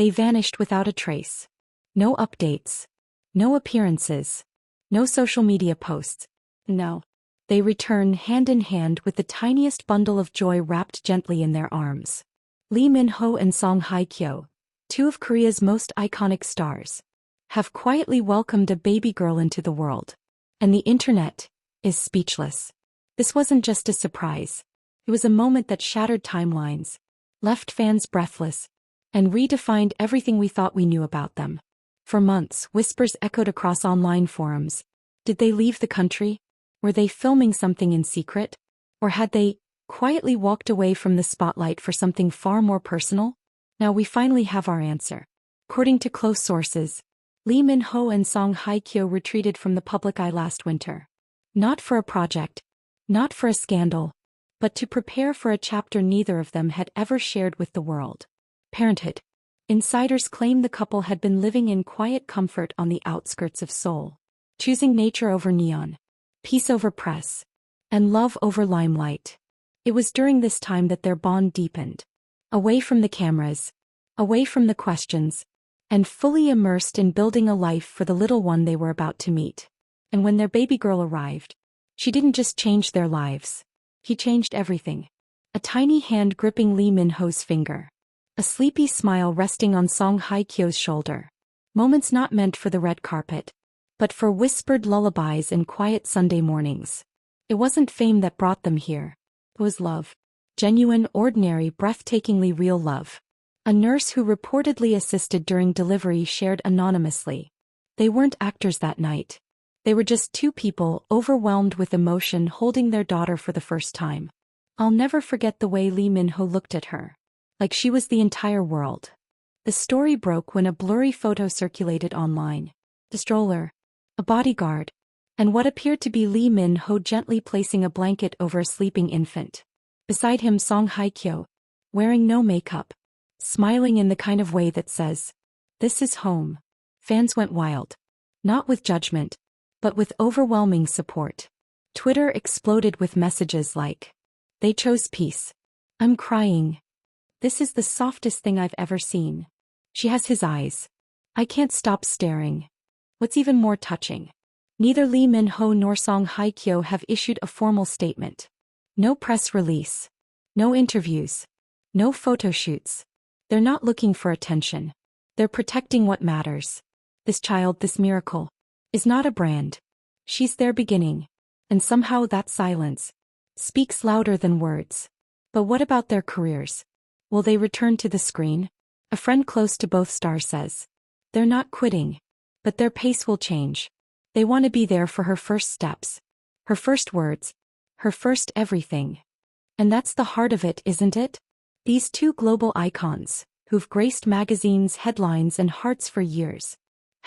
They vanished without a trace. No updates. No appearances. No social media posts. No. They return hand in hand with the tiniest bundle of joy wrapped gently in their arms. Lee Min-ho and Hye Kyo, two of Korea's most iconic stars, have quietly welcomed a baby girl into the world. And the internet is speechless. This wasn't just a surprise. It was a moment that shattered timelines, left fans breathless, and redefined everything we thought we knew about them. For months, whispers echoed across online forums. Did they leave the country? Were they filming something in secret? Or had they quietly walked away from the spotlight for something far more personal? Now we finally have our answer. According to close sources, Lee Min-ho and Hye Kyo retreated from the public eye last winter. Not for a project, not for a scandal, but to prepare for a chapter neither of them had ever shared with the world. Parenthood. Insiders claim the couple had been living in quiet comfort on the outskirts of Seoul, choosing nature over neon, peace over press, and love over limelight. It was during this time that their bond deepened. Away from the cameras, away from the questions, and fully immersed in building a life for the little one they were about to meet. And when their baby girl arrived, she didn't just change their lives. He changed everything. A tiny hand gripping Lee Min-ho's finger. A sleepy smile resting on Hye Kyo's shoulder. Moments not meant for the red carpet, but for whispered lullabies and quiet Sunday mornings. It wasn't fame that brought them here. It was love. Genuine, ordinary, breathtakingly real love. A nurse who reportedly assisted during delivery shared anonymously. They weren't actors that night. They were just two people overwhelmed with emotion holding their daughter for the first time. I'll never forget the way Lee Min-ho looked at her. Like she was the entire world. The story broke when a blurry photo circulated online. The stroller, a bodyguard, and what appeared to be Lee Min-ho gently placing a blanket over a sleeping infant. Beside him Hye Kyo, wearing no makeup, smiling in the kind of way that says, "This is home." Fans went wild. Not with judgment, but with overwhelming support. Twitter exploded with messages like, "They chose peace. I'm crying. This is the softest thing I've ever seen. She has his eyes. I can't stop staring." What's even more touching? Neither Lee Min-ho nor Hye Kyo have issued a formal statement. No press release. No interviews. No photo shoots. They're not looking for attention. They're protecting what matters. This child, this miracle, is not a brand. She's their beginning. And somehow that silence speaks louder than words. But what about their careers? Will they return to the screen? A friend close to both stars says, "They're not quitting. But their pace will change. They want to be there for her first steps. Her first words. Her first everything." And that's the heart of it, isn't it? These two global icons, who've graced magazines, headlines, and hearts for years,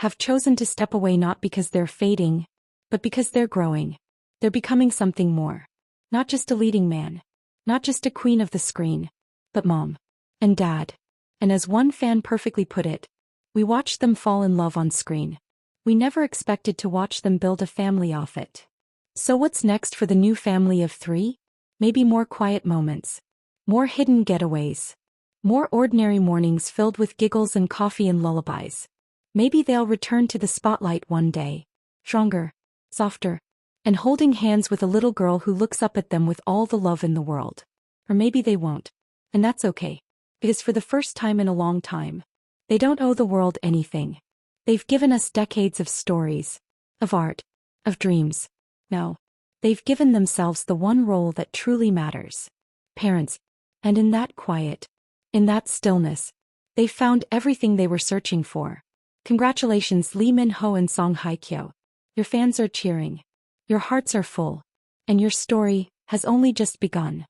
have chosen to step away not because they're fading, but because they're growing. They're becoming something more. Not just a leading man. Not just a queen of the screen. But mom. And dad. And as one fan perfectly put it, we watched them fall in love on screen. We never expected to watch them build a family off it. So what's next for the new family of three? Maybe more quiet moments. More hidden getaways. More ordinary mornings filled with giggles and coffee and lullabies. Maybe they'll return to the spotlight one day. Stronger. Softer. And holding hands with a little girl who looks up at them with all the love in the world. Or maybe they won't. And that's okay. Because for the first time in a long time, they don't owe the world anything. They've given us decades of stories, of art, of dreams. No. They've given themselves the one role that truly matters. Parents. And in that quiet, in that stillness, they found everything they were searching for. Congratulations Lee Min-ho and Hye Kyo. Your fans are cheering. Your hearts are full. And your story has only just begun.